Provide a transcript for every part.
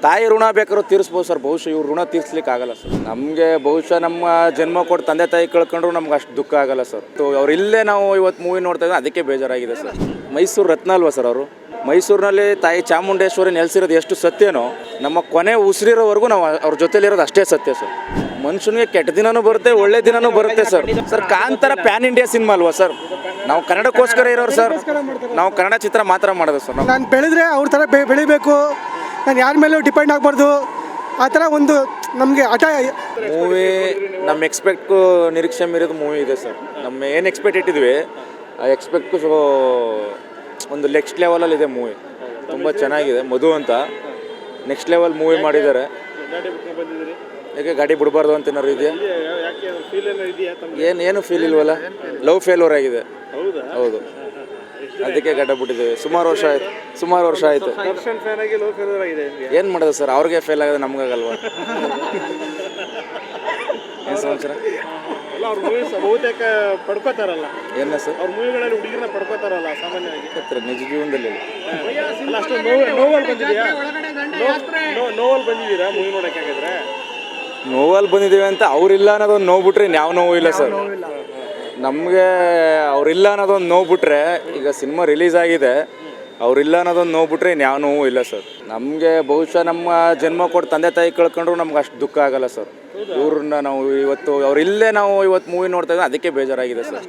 ತಾಯಿ ಋಣ ಬೇಕಾದ್ರೂ ತೀರಿಸ್ಬೋದು ಸರ್. ಬಹುಶಃ ಇವ್ರು ಋಣ ತೀರಿಸ್ಲಿಕ್ಕೆ ಆಗಲ್ಲ ಸರ್. ನಮಗೆ ಬಹುಶಃ ನಮ್ಮ ಜನ್ಮ ಕೊಟ್ಟು ತಂದೆ ತಾಯಿ ಕಳ್ಕೊಂಡ್ರು ನಮ್ಗೆ ಅಷ್ಟು ದುಃಖ ಆಗಲ್ಲ ಸರ್. ಅವ್ರು ಇಲ್ಲೇ ನಾವು ಇವತ್ತು ಮೂವಿ ನೋಡ್ತಾ ಇದ್ದೀವಿ, ಅದಕ್ಕೆ ಬೇಜಾರಾಗಿದೆ ಸರ್. ಮೈಸೂರು ರತ್ನ ಅಲ್ವಾ ಸರ್ ಅವರು? ಮೈಸೂರಿನಲ್ಲಿ ತಾಯಿ ಚಾಮುಂಡೇಶ್ವರಿ ನೆಲೆಸಿರೋದು ಎಷ್ಟು ಸತ್ಯನೋ, ನಮ್ಮ ಕೊನೆ ಉಸಿರಿರೋವರೆಗೂ ನಾವು ಅವ್ರ ಜೊತೆಲಿರೋದು ಅಷ್ಟೇ ಸತ್ಯ ಸರ್. ಮನುಷ್ಯನಿಗೆ ಕೆಟ್ಟ ದಿನನೂ ಬರುತ್ತೆ, ಒಳ್ಳೆ ದಿನನೂ ಬರುತ್ತೆ sir. Sir Kantara PAN India cinema ಅಲ್ವಾ ಸರ್? ನಾವು ಕನ್ನಡಕ್ಕೋಸ್ಕರ ಇರೋರು ಸರ್. ನಾವು ಕನ್ನಡ ಚಿತ್ರ ಮಾತ್ರ ಮಾಡೋದು ಸರ್. ನಾನು ಬೆಳೆದ್ರೆ ಅವ್ರ ಥರ ಬೆಳಿಬೇಕು, ನಾನು ಯಾರ ಮೇಲೂ ಡಿಪೆಂಡ್ ಆಗಬಾರ್ದು, ಆ ಥರ ಒಂದು ನಮಗೆ ಹಠ. ಮೂವಿ ನಮ್ಮ ಎಕ್ಸ್ಪೆಕ್ಟ್ಗೂ ನಿರೀಕ್ಷೆ ಮೀರಿದ ಮೂವಿ ಇದೆ ಸರ್. ನಮ್ಮ ಏನು ಎಕ್ಸ್ಪೆಕ್ಟ್ ಇಟ್ಟಿದ್ವಿ ಆ ಎಕ್ಸ್ಪೆಕ್ಟ್ಗೂ ಒಂದು ನೆಕ್ಸ್ಟ್ ಲೆವೆಲಲ್ಲಿ ಇದೆ ಮೂವಿ. ತುಂಬ ಚೆನ್ನಾಗಿದೆ. ಮಧು ಅಂತ ನೆಕ್ಸ್ಟ್ ಲೆವೆಲ್ ಮೂವಿ ಮಾಡಿದ್ದಾರೆ. ಯಾಕೆ ಗಾಡಿ ಬಿಡಬಾರ್ದು ಅಂತ ಏನಾರು ಇದೆಯಾ? ಏನು ಫೀಲ್ ಇಲ್ವಲ್ಲ. ಲವ್ ಫೇಲ್ಯೂರ್ ಆಗಿದೆ. ಹೌದು, ಅದಕ್ಕೆ ಗಡ್ಡ ಬಿಟ್ಟಿದ್ದೇವೆ. ಸುಮಾರು ವರ್ಷ ಆಯಿತು. ಏನು ಮಾಡೋದು ಸರ್, ಅವ್ರಿಗೆ ಫೇಲ್ ಆಗೋದು ನಮ್ಗಾಗಲ್ವಾ? ಏನು ಸಮಾಚಾರ? ಬಹುತೇಕ ಪಡ್ಕೋತಾರಲ್ಲ ಏನ ಸರ್? ಅವ್ರ ಮೂವಿಗಳಲ್ಲಿ ಹುಡುಗಿರನ್ನ ಪಡ್ಕೋತಾರಲ್ಲ ಸಾಮಾನ್ಯವಾಗಿ. ನಿಜ ಜೀವನದಲ್ಲಿ ಅಷ್ಟು ನೋವಲ್ಲಿ ಬಂದಿದೆಯಾ? ನೋವಲ್ಲಿ ಬಂದಿದ್ದೀರಾ ಮೂವಿ ನೋಡೋಕೆ? ಹಾಗಾದ್ರೆ ನೋವಲ್ಲಿ ಬಂದಿದ್ದೀವಿ ಅಂತ ಅವ್ರಿಲ್ಲ ಅನ್ನೋದೊಂದು ನೋವು ಬಿಟ್ರೆ ಯಾವ ನೋವು ಇಲ್ಲ ಸರ್. ನಮಗೆ ಅವ್ರಿಲ್ಲ ಅನ್ನೋದೊಂದು ನೋವು ಬಿಟ್ರೆ, ಈಗ ಸಿನಿಮಾ ರಿಲೀಸ್ ಆಗಿದೆ, ಅವ್ರಿಲ್ಲ ಅನ್ನೋದೊಂದು ನೋವು ಬಿಟ್ರೆ ಇನ್ಯಾವ ನೋವು ಇಲ್ಲ ಸರ್. ನಮಗೆ ಬಹುಶಃ ನಮ್ಮ ಜನ್ಮ ಕೊಟ್ಟು ತಂದೆ ತಾಯಿ ಕಳ್ಕೊಂಡ್ರು ನಮ್ಗೆ ಅಷ್ಟು ದುಃಖ ಆಗಲ್ಲ ಸರ್. ಇವ್ರನ್ನ ನಾವು ಇವತ್ತು ಅವ್ರಿಲ್ಲೇ ನಾವು ಇವತ್ತು ಮೂವಿ ನೋಡ್ತಾ ಇದ್ದೀವಿ, ಅದಕ್ಕೆ ಬೇಜಾರಾಗಿದೆ ಸರ್.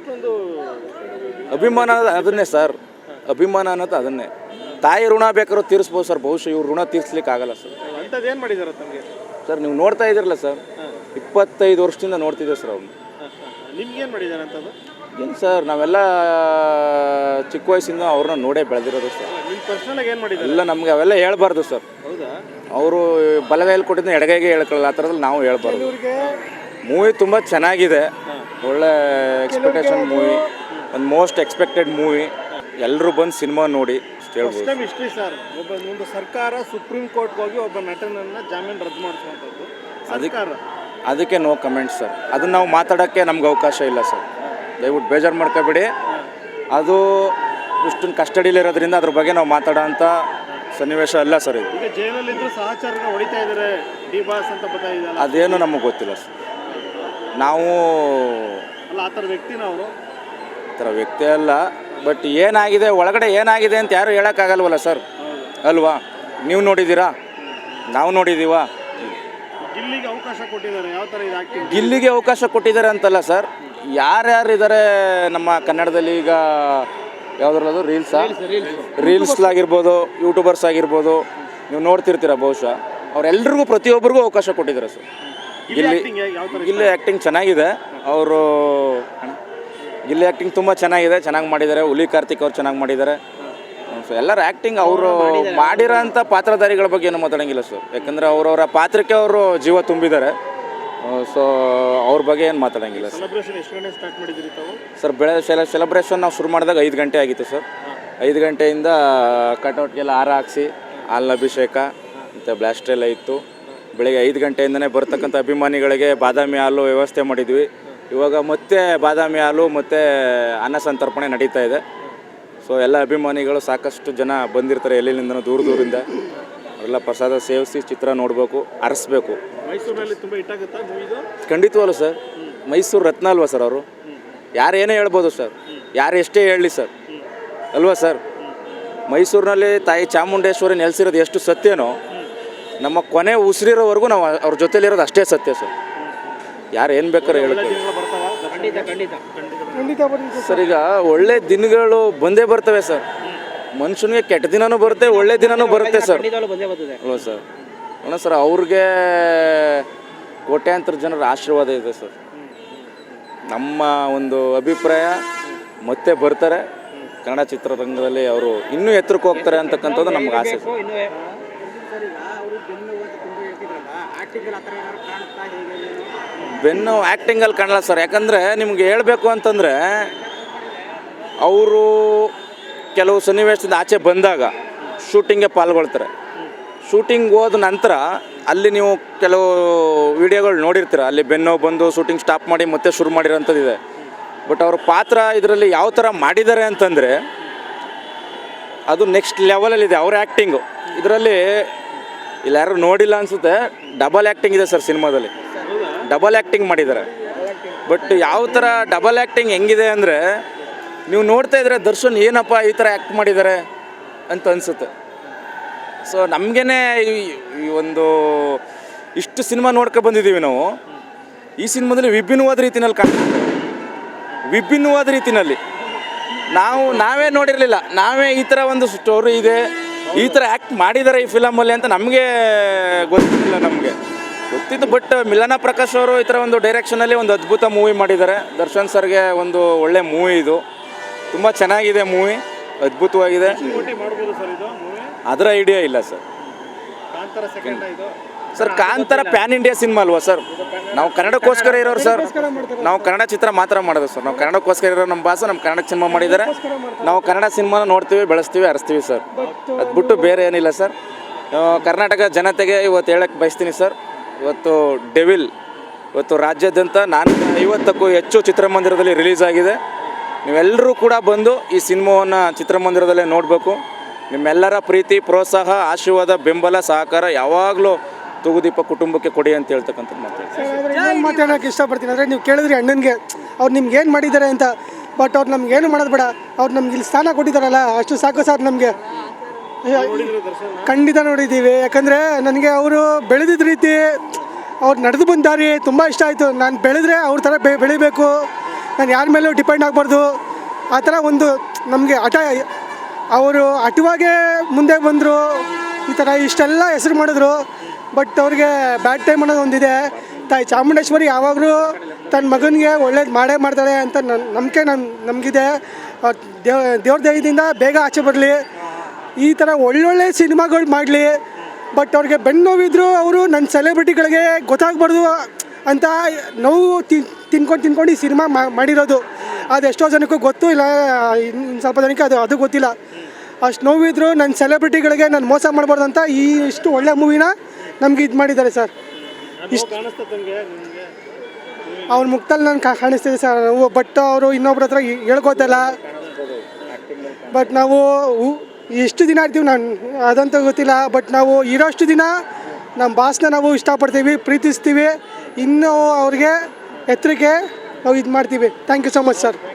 ಅಭಿಮಾನ ಅದನ್ನೇ ಸರ್. ಅಭಿಮಾನ ಅನ್ನೋದು ಅದನ್ನೇ. ತಾಯಿ ಋಣ ಬೇಕಾದ್ರೂ ತೀರಿಸ್ಬೋದು ಸರ್. ಬಹುಶಃ ಇವ್ರು ಋಣ ತೀರಿಸ್ಲಿಕ್ಕೆ ಆಗಲ್ಲ ಸರ್. ಅಂಥದ್ದು ಏನು ಮಾಡಿದಾರೆ ತಮಗೆ ಸರ್? ನೀವು ನೋಡ್ತಾ ಇದ್ದೀರಲ್ಲ ಸರ್, 25 ವರ್ಷದಿಂದ ನೋಡ್ತಿದ್ದೆ ಸರ್ ಅವ್ರನ್ನ. ನಿಮ್ಗೇನು ಮಾಡಿದ್ದಾರೆ ಅಂತದ್ದು? ಏನು ಸರ್, ನಾವೆಲ್ಲ ಚಿಕ್ಕ ವಯಸ್ಸಿಂದ ಅವ್ರನ್ನ ನೋಡೇ ಬೆಳೆದಿರೋದು ಸರ್. ನಿಮ್ಮ ಪರ್ಸನಲಾಗಿ ಏನು ಮಾಡಿದ್ದಾರೆ? ಎಲ್ಲ ನಮಗೆ ಅವೆಲ್ಲ ಹೇಳ್ಬಾರ್ದು ಸರ್. ಹೌದಾ? ಅವರು ಬಲಗೈಯಲ್ಲಿ ಕೊಟ್ಟಿದ್ದನ್ನ ಎಡಗೈಗೆ ಹೇಳ್ಕೊಳ್ಳಲ್ಲ, ಆ ಥರದಲ್ಲಿ ನಾವು ಹೇಳ್ಬಾರ್ದು. ಮೂವಿ ತುಂಬ ಚೆನ್ನಾಗಿದೆ. ಒಳ್ಳೆ ಎಕ್ಸ್ಪೆಕ್ಟೇಷನ್ ಮೂವಿ, ಒಂದು ಮೋಸ್ಟ್ ಎಕ್ಸ್ಪೆಕ್ಟೆಡ್ ಮೂವಿ. ಎಲ್ಲರೂ ಬಂದು ಸಿನಿಮಾ ನೋಡಿ ಹೇಳ್ಬೋದು. ಹಿಸ್ಟ್ರಿ ಸರ್, ಒಂದು ಸರ್ಕಾರ ಸುಪ್ರೀಂ ಕೋರ್ಟ್ಗೆ ಹೋಗಿ ಒಬ್ಬ ನಟನನ್ನು ಜಾಮೀನು ರದ್ದು ಮಾಡಿಸುವಂಥದ್ದು. ಅದಕ್ಕೆ ನೋ ಕಮೆಂಟ್ಸ್ ಸರ್. ಅದನ್ನು ನಾವು ಮಾತಾಡೋಕ್ಕೆ ನಮ್ಗೆ ಅವಕಾಶ ಇಲ್ಲ ಸರ್. ದಯವಿಟ್ಟು ಬೇಜಾರು ಮಾಡ್ಕೊಬೇಡಿ. ಅದು ಇಷ್ಟೊಂದು ಕಸ್ಟಡಿಲಿರೋದ್ರಿಂದ ಅದ್ರ ಬಗ್ಗೆ ನಾವು ಮಾತಾಡೋ ಅಂಥ ಸನ್ನಿವೇಶ ಅಲ್ಲ ಸರ್ ಇದು. ಈಗ ಜೈಲಲ್ಲಿದ್ದು ಸಹಚರನ ಹೊಡಿತಾ ಇದ್ದಾರೆ ಡಿ ಬಾಸ್ ಅಂತ ಗೊತ್ತಾಗಿದೆಯಲ್ಲ, ಅದೇನು ನಮಗೆ ಗೊತ್ತಿಲ್ಲ ಸರ್. ನಾವು ಅಲ್ಲ ಆ ಥರ ವ್ಯಕ್ತಿನ ಅವರು? ಆ ಥರ ವ್ಯಕ್ತಿ ಅಲ್ಲ. ಬಟ್ ಏನಾಗಿದೆ ಒಳಗಡೆ ಏನಾಗಿದೆ ಅಂತ ಯಾರು ಹೇಳೋಕ್ಕಾಗಲ್ವಲ್ಲ ಸರ್, ಅಲ್ವಾ? ನೀವು ನೋಡಿದ್ದೀರಾ, ನಾವು ನೋಡಿದ್ದೀವಾ? ಗಿಲ್ಲಿಗೆ ಅವಕಾಶ ಕೊಟ್ಟಿದ್ದಾರೆ, ಯಾವ ಥರ ಇದು ಆ್ಯಕ್ಟಿಂಗ್? ಗಿಲ್ಲಿಗೆ ಅವಕಾಶ ಕೊಟ್ಟಿದ್ದಾರೆ ಅಂತಲ್ಲ ಸರ್, ಯಾರ್ಯಾರಿದ್ದಾರೆ ನಮ್ಮ ಕನ್ನಡದಲ್ಲಿ ಈಗ ಯಾವುದ್ರಲ್ಲದು ರೀಲ್ಸ್ಲಾಗಿರ್ಬೋದು, ಯೂಟ್ಯೂಬರ್ಸ್ ಆಗಿರ್ಬೋದು, ನೀವು ನೋಡ್ತಿರ್ತೀರ ಬಹುಶಃ. ಅವರೆಲ್ರಿಗೂ ಪ್ರತಿಯೊಬ್ಬರಿಗೂ ಅವಕಾಶ ಕೊಟ್ಟಿದ್ದಾರೆ ಸರ್. ಗಿಲ್ಲಿ ಆ್ಯಕ್ಟಿಂಗ್ ಚೆನ್ನಾಗಿದೆ. ಅವರು ಗಿಲ್ಲಿ ಆ್ಯಕ್ಟಿಂಗ್ ತುಂಬ ಚೆನ್ನಾಗಿದೆ, ಚೆನ್ನಾಗಿ ಮಾಡಿದ್ದಾರೆ. ಹುಲಿ ಕಾರ್ತಿಕ್ ಅವ್ರು ಚೆನ್ನಾಗಿ ಮಾಡಿದ್ದಾರೆ. ಸೊ ಎಲ್ಲರ ಆ್ಯಕ್ಟಿಂಗ್ ಅವರು ಮಾಡಿರೋ ಅಂಥ ಪಾತ್ರಧಾರಿಗಳ ಬಗ್ಗೆ ಏನು ಮಾತಾಡೋಂಗಿಲ್ಲ ಸರ್. ಯಾಕಂದರೆ ಅವರವರ ಪಾತ್ರಕ್ಕೆ ಅವರು ಜೀವ ತುಂಬಿದ್ದಾರೆ. ಸೊ ಅವ್ರ ಬಗ್ಗೆ ಏನು ಮಾತಾಡೋಂಗಿಲ್ಲ ಸರ್. ಸೆಲೆಬ್ರೇಷನ್ ಎಷ್ಟು ಗಂಟೆ ಸ್ಟಾರ್ಟ್ ಮಾಡಿದ್ದೀರಿ ತಾವು? ಸರ್ ಸೆಲೆಬ್ರೇಷನ್ ನಾವು ಶುರು ಮಾಡಿದಾಗ 5 ಗಂಟೆ ಆಗಿತ್ತು ಸರ್. 5 ಗಂಟೆಯಿಂದ ಕಟೌಟ್ಗೆಲ್ಲ ಹಾರ ಹಾಕ್ಸಿ ಹಾಲಿನ ಅಭಿಷೇಕ ಮತ್ತು ಬ್ಲಾಸ್ಟ್ ಎಲ್ಲ ಇತ್ತು. ಬೆಳಗ್ಗೆ 5 ಗಂಟೆಯಿಂದನೇ ಬರ್ತಕ್ಕಂಥ ಅಭಿಮಾನಿಗಳಿಗೆ ಬಾದಾಮಿ ಹಾಲು ವ್ಯವಸ್ಥೆ ಮಾಡಿದ್ವಿ. ಇವಾಗ ಮತ್ತೆ ಬಾದಾಮಿ ಹಾಲು ಮತ್ತು ಅನ್ನ ಸಂತರ್ಪಣೆ ನಡೀತಾ ಇದೆ. ಸೊ ಎಲ್ಲ ಅಭಿಮಾನಿಗಳು ಸಾಕಷ್ಟು ಜನ ಬಂದಿರ್ತಾರೆ, ಎಲ್ಲಿಂದ ದೂರದಿಂದ. ಅವರೆಲ್ಲ ಪ್ರಸಾದ ಸೇವಿಸಿ ಚಿತ್ರ ನೋಡಬೇಕು, ಅರಸಬೇಕು. ಮೈಸೂರಿನಲ್ಲಿ ತುಂಬ ಇಟ್ಟಾಗುತ್ತಾ ಮೂವಿದು? ಖಂಡಿತವಲ್ಲ ಸರ್. ಮೈಸೂರು ರತ್ನ ಅಲ್ವಾ ಸರ್ ಅವರು? ಯಾರು ಏನೇ ಹೇಳ್ಬೋದು ಸರ್, ಯಾರು ಎಷ್ಟೇ ಹೇಳಲಿ ಸರ್, ಅಲ್ವಾ ಸರ್? ಮೈಸೂರಿನಲ್ಲಿ ತಾಯಿ ಚಾಮುಂಡೇಶ್ವರಿ ನೆಲೆಸಿರೋದು ಎಷ್ಟು ಸತ್ಯನೋ, ನಮ್ಮ ಕೊನೆ ಉಸಿರಿರೋವರೆಗೂ ನಾವು ಅವ್ರ ಜೊತೆಲಿರೋದು ಅಷ್ಟೇ ಸತ್ಯ ಸರ್. ಯಾರು ಏನು ಬೇಕಾದ್ರೆ ಹೇಳ್ತಾರೆ ಸರ್. ಈಗ ಒಳ್ಳೆ ದಿನಗಳು ಬಂದೇ ಬರ್ತವೆ ಸರ್. ಮನುಷ್ಯನಿಗೆ ಕೆಟ್ಟ ದಿನನೂ ಬರುತ್ತೆ, ಒಳ್ಳೆ ದಿನನೂ ಬರುತ್ತೆ ಸರ್, ಅಲ್ವಾ ಸರ್? ಅಣ್ಣ ಸರ್, ಅವ್ರಿಗೆ ಕೋಟ್ಯಾಂತರ ಜನರ ಆಶೀರ್ವಾದ ಇದೆ ಸರ್. ನಮ್ಮ ಒಂದು ಅಭಿಪ್ರಾಯ ಮತ್ತೆ ಬರ್ತಾರೆ ಕನ್ನಡ ಚಿತ್ರರಂಗದಲ್ಲಿ, ಅವರು ಇನ್ನೂ ಎತ್ತರಕ್ಕೆ ಹೋಗ್ತಾರೆ ಅಂತಕ್ಕಂಥದ್ದು ನಮ್ಗೆ ಆಸೆ ಸರ್. ಬೆನ್ನು ಆ್ಯಕ್ಟಿಂಗಲ್ಲಿ ಕಾಣಲ್ಲ ಸರ್. ಯಾಕಂದರೆ ನಿಮ್ಗೆ ಹೇಳಬೇಕು ಅಂತಂದರೆ, ಅವರು ಕೆಲವು ಸನ್ನಿವೇಶದಿಂದ ಆಚೆ ಬಂದಾಗ ಶೂಟಿಂಗ್ಗೆ ಪಾಲ್ಗೊಳ್ತಾರೆ. ಶೂಟಿಂಗ್ ಹೋದ ನಂತರ ಅಲ್ಲಿ ನೀವು ಕೆಲವು ವಿಡಿಯೋಗಳು ನೋಡಿರ್ತೀರ, ಅಲ್ಲಿ ಬೆನ್ನೋ ಬಂದು ಶೂಟಿಂಗ್ ಸ್ಟಾಪ್ ಮಾಡಿ ಮತ್ತೆ ಶುರು ಮಾಡಿರೋಂಥದ್ದಿದೆ. ಬಟ್ ಅವ್ರ ಪಾತ್ರ ಇದರಲ್ಲಿ ಯಾವ ಥರ ಮಾಡಿದ್ದಾರೆ ಅಂತಂದರೆ ಅದು ನೆಕ್ಸ್ಟ್ ಲೆವೆಲಲ್ಲಿದೆ ಅವ್ರ ಆ್ಯಕ್ಟಿಂಗು. ಇದರಲ್ಲಿ ಇಲ್ಲಿ ಯಾರು ನೋಡಿಲ್ಲ ಅನಿಸುತ್ತೆ, ಡಬಲ್ ಆ್ಯಕ್ಟಿಂಗ್ ಇದೆ ಸರ್ ಸಿನಿಮಾದಲ್ಲಿ. ಡಬಲ್ ಆ್ಯಕ್ಟಿಂಗ್ ಮಾಡಿದ್ದಾರೆ. ಬಟ್ ಯಾವ ಥರ ಡಬಲ್ ಆ್ಯಕ್ಟಿಂಗ್ ಹೆಂಗಿದೆ ಅಂದರೆ, ನೀವು ನೋಡ್ತಾ ಇದ್ರೆ ದರ್ಶನ್ ಏನಪ್ಪ ಈ ಥರ ಆ್ಯಕ್ಟ್ ಮಾಡಿದ್ದಾರೆ ಅಂತ ಅನಿಸುತ್ತೆ. ಸೊ ನಮಗೇ ಈ ಒಂದು ಇಷ್ಟು ಸಿನಿಮಾ ನೋಡ್ಕೊಂಡು ಬಂದಿದ್ದೀವಿ ನಾವು. ಈ ಸಿನಿಮಾದಲ್ಲಿ ವಿಭಿನ್ನವಾದ ರೀತಿಯಲ್ಲಿ ವಿಭಿನ್ನವಾದ ರೀತಿಯಲ್ಲಿ ನಾವೇ ನೋಡಿರಲಿಲ್ಲ. ನಾವೇ ಈ ಥರ ಒಂದು ಸ್ಟೋರಿ ಇದೆ, ಈ ಥರ ಆ್ಯಕ್ಟ್ ಮಾಡಿದ್ದಾರೆ ಈ ಫಿಲಮಲ್ಲಿ ಅಂತ ನಮಗೆ ಗೊತ್ತಿಲ್ಲ. ನಮಗೆ ಗೊತ್ತಿತ್ತು, ಬಟ್ ಮಿಲನ ಪ್ರಕಾಶ್ ಅವರು ಈ ಥರ ಒಂದು ಡೈರೆಕ್ಷನಲ್ಲಿ ಒಂದು ಅದ್ಭುತ ಮೂವಿ ಮಾಡಿದ್ದಾರೆ. ದರ್ಶನ್ ಸರ್ಗೆ ಒಂದು ಒಳ್ಳೆ ಮೂವಿ ಇದು, ತುಂಬ ಚೆನ್ನಾಗಿದೆ ಮೂವಿ, ಅದ್ಭುತವಾಗಿದೆ. ಮಾಡ್ಬೋದು ಸರ್ ಇದು ಮೂವಿ? ಅದರ ಐಡಿಯಾ ಇಲ್ಲ ಸರ್. ಕಾಂತಾರ ಸೆಕೆಂಡ್ ಇದು sir Kantara PAN India cinema ಅಲ್ವಾ ಸರ್? ನಾವು ಕನ್ನಡಕ್ಕೋಸ್ಕರ ಇರೋರು ಸರ್. ನಾವು ಕನ್ನಡ ಚಿತ್ರ ಮಾತ್ರ ಮಾಡೋದು ಸರ್. ನಾವು ಕನ್ನಡಕ್ಕೋಸ್ಕರ ಇರೋ ನಮ್ಮ ಭಾಷೆ, ನಮ್ಮ ಕನ್ನಡ ಸಿನಿಮಾ ಮಾಡಿದ್ದಾರೆ. ನಾವು ಕನ್ನಡ ಸಿನಿಮಾನ ನೋಡ್ತೀವಿ, ಬೆಳೆಸ್ತೀವಿ, ಹರಿಸ್ತೀವಿ ಸರ್. ಅದು ಬಿಟ್ಟು ಬೇರೆ ಏನಿಲ್ಲ ಸರ್. ಕರ್ನಾಟಕ ಜನತೆಗೆ ಇವತ್ತು ಹೇಳಕ್ಕೆ ಬಯಸ್ತೀನಿ ಸರ್, ಇವತ್ತು ಡೆವಿಲ್ ಇವತ್ತು ರಾಜ್ಯಾದ್ಯಂತ 450ಕ್ಕೂ ಹೆಚ್ಚು ಚಿತ್ರಮಂದಿರದಲ್ಲಿ ರಿಲೀಸ್ ಆಗಿದೆ. ನೀವೆಲ್ಲರೂ ಕೂಡ ಬಂದು ಈ ಸಿನಿಮಾವನ್ನು ಚಿತ್ರಮಂದಿರದಲ್ಲೇ ನೋಡಬೇಕು. ನಿಮ್ಮೆಲ್ಲರ ಪ್ರೀತಿ, ಪ್ರೋತ್ಸಾಹ, ಆಶೀರ್ವಾದ, ಬೆಂಬಲ, ಸಹಕಾರ ಯಾವಾಗಲೂ ತೂಗುದೀಪ ಕುಟುಂಬಕ್ಕೆ ಕೊಡಿ ಅಂತ ಹೇಳ್ತಕ್ಕಂಥದ್ದು ಮಾತಾಡ್ತೀನಿ. ಇನ್ನೊಂದು ಮಾತಾಡೋಕ್ಕೆ ಇಷ್ಟಪಡ್ತೀನಿ ಅಂದರೆ, ನೀವು ಕೇಳಿದ್ರಿ ಅಣ್ಣನಿಗೆ ಅವ್ರು ನಿಮ್ಗೆ ಏನು ಮಾಡಿದ್ದಾರೆ ಅಂತ. ಬಟ್ ಅವ್ರು ನಮ್ಗೆ ಏನು ಮಾಡೋದು ಬೇಡ, ಅವ್ರು ನಮ್ಗೆ ಇಲ್ಲಿ ಸ್ಥಾನ ಕೊಟ್ಟಿದ್ದಾರಲ್ಲ ಅಷ್ಟು ಸಾಕು ಸರ್ ನಮಗೆ. ಖಂಡಿತ ನೋಡಿದ್ದೀವಿ. ಯಾಕಂದರೆ ನನಗೆ ಅವರು ಬೆಳೆದಿದ್ದ ರೀತಿ, ಅವ್ರು ನಡೆದು ಬಂದ ದಾರಿ ತುಂಬ ಇಷ್ಟ ಆಯಿತು. ನಾನು ಬೆಳೆದ್ರೆ ಅವ್ರ ಥರ ಬೆಳಿಬೇಕು, ನಾನು ಯಾರ ಮೇಲೂ ಡಿಪೆಂಡ್ ಆಗಬಾರ್ದು, ಆ ಥರ ಒಂದು ನಮಗೆ ಹಠ. ಅವರು ಹಠವಾಗೇ ಮುಂದೆ ಬಂದರು, ಈ ಥರ ಇಷ್ಟೆಲ್ಲ ಹೆಸರು ಮಾಡಿದ್ರು. ಬಟ್ ಅವ್ರಿಗೆ ಬ್ಯಾಡ್ ಟೈಮ್ ಅನ್ನೋದು ಒಂದಿದೆ. ತಾಯಿ ಚಾಮುಂಡೇಶ್ವರಿ ಯಾವಾಗಲೂ ತನ್ನ ಮಗನಿಗೆ ಒಳ್ಳೇದು ಮಾಡೇ ಮಾಡ್ತಾಳೆ ಅಂತ ನಂಬಿಕೆ ನಮಗಿದೆ. ದೇವ್ರ ದಯದಿಂದ ಬೇಗ ಆಚೆ ಬರಲಿ, ಈ ಥರ ಒಳ್ಳೊಳ್ಳೆ ಸಿನಿಮಾಗಳು ಮಾಡಲಿ. ಬಟ್ ಅವ್ರಿಗೆ ಬೆನ್ನು ನೋವಿದ್ರು ಅವರು ನನ್ನ ಸೆಲೆಬ್ರಿಟಿಗಳಿಗೆ ಗೊತ್ತಾಗ್ಬಾರ್ದು ಅಂತ ನೋವು ತಿನ್ಕೊಂಡು ಈ ಸಿನಿಮಾ ಮಾಡಿರೋದು. ಅದು ಎಷ್ಟೋ ಜನಕ್ಕೂ ಗೊತ್ತು ಇಲ್ಲ, ಇನ್ನು ಸ್ವಲ್ಪ ಜನಕ್ಕೆ ಅದು ಗೊತ್ತಿಲ್ಲ. ಅಷ್ಟು ನೋವಿದ್ರು ನನ್ನ ಸೆಲೆಬ್ರಿಟಿಗಳಿಗೆ ನಾನು ಮೋಸ ಮಾಡಬಾರ್ದು ಅಂತ ಇಷ್ಟು ಒಳ್ಳೆ ಮೂವಿನ ನಮ್ಗೆ ಇದು ಮಾಡಿದ್ದಾರೆ ಸರ್. ಇಷ್ಟು ಅವ್ರ ಮುಖದಲ್ಲಿ ನಾನು ಕಾಣಿಸ್ತಿದೆ ಸರ್ ನಾವು. ಬಟ್ ಅವರು ಇನ್ನೊಬ್ರ ಹತ್ರ ಹೇಳ್ಕೋತಲ್ಲ. ಬಟ್ ನಾವು ಎಷ್ಟು ದಿನ ಇರ್ತೀವಿ ನಾನು ಅದಂತ ಗೊತ್ತಿಲ್ಲ. ಬಟ್ ನಾವು ಇರೋಷ್ಟು ದಿನ ನಮ್ಮ ಬಾಸ್ನ ನಾವು ಇಷ್ಟಪಡ್ತೀವಿ, ಪ್ರೀತಿಸ್ತೀವಿ. ಇನ್ನೂ ಅವ್ರಿಗೆ ಎತ್ತರಕ್ಕೆ ನಾವು ಇದು ಮಾಡ್ತೀವಿ. Thank you so much sir.